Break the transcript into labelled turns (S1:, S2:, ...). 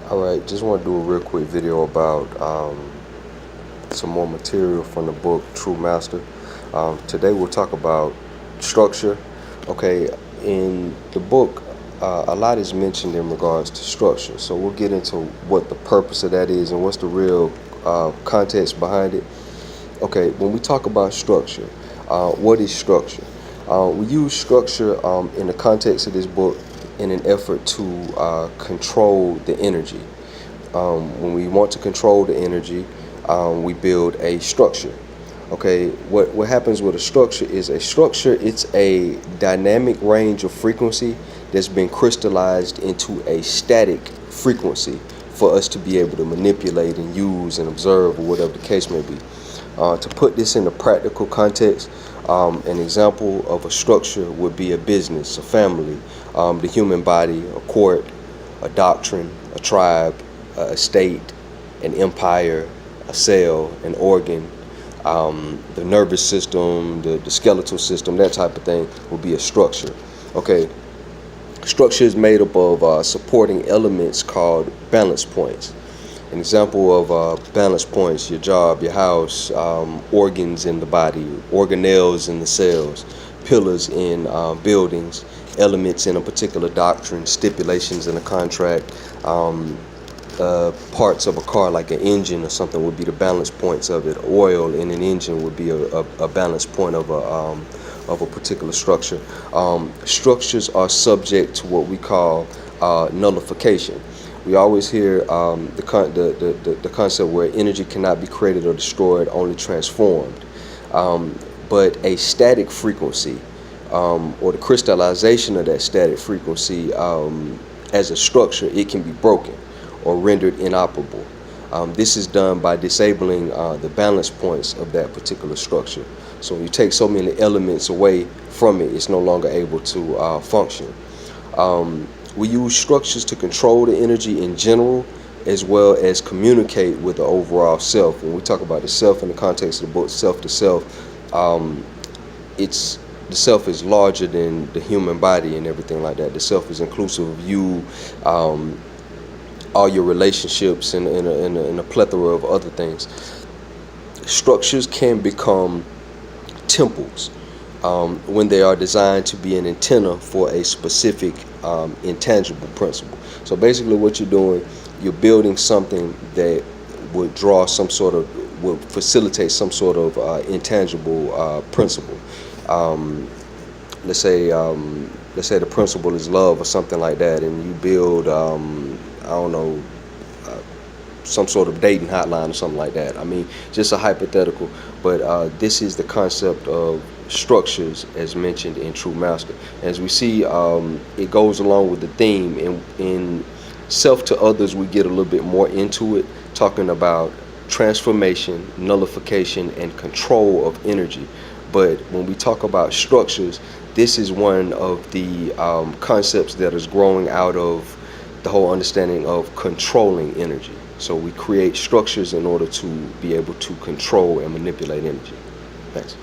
S1: Alright, just want to do a real quick video about some more material from the book True Master. Today we'll talk about structure. Okay, in the book, a lot is mentioned in regards to structure. So we'll get into what the purpose of that is and what's the real context behind it. Okay, when we talk about structure, what is structure? We use structure in the context of this book in an effort to control the energy. When we want to control the energy, we build a structure. Okay, what happens with a structure is it's a dynamic range of frequency that's been crystallized into a static frequency for us to be able to manipulate and use and observe, or whatever the case may be. To put this in a practical context, an example of a structure would be a business, a family, the human body, a court, a doctrine, a tribe, a state, an empire, a cell, an organ, the nervous system, the skeletal system, that type of thing would be a structure. Okay, structure is made up of supporting elements called balance points. An example of balance points: your job, your house, organs in the body, organelles in the cells, pillars in buildings, elements in a particular doctrine, stipulations in a contract, parts of a car like an engine or something would be the balance points of it. Oil in an engine would be a balance point of a particular structure. Structures are subject to what we call nullification. We always hear the concept where energy cannot be created or destroyed, only transformed. But a static frequency, or the crystallization of that static frequency as a structure, it can be broken or rendered inoperable. This is done by disabling the balance points of that particular structure. So when you take so many elements away from it, it's no longer able to function. We use structures to control the energy in general, as well as communicate with the overall self. When we talk about the self in the context of the book, self to self, the self is larger than the human body and everything like that. The self is inclusive of you, all your relationships, and a plethora of other things. Structures can become temples when they are designed to be an antenna for a specific intangible principle. So basically what you're doing, you're building something that would would facilitate some sort of intangible principle. Let's say the principle is love or something like that, and you build I don't know, some sort of dating hotline or something like that. I mean, just a hypothetical, but this is the concept of structures as mentioned in True Master. As we see, it goes along with the theme. In Self to Others, we get a little bit more into it, talking about transformation, nullification, and control of energy. But when we talk about structures, this is one of the concepts that is growing out of the whole understanding of controlling energy. So we create structures in order to be able to control and manipulate energy. Thanks.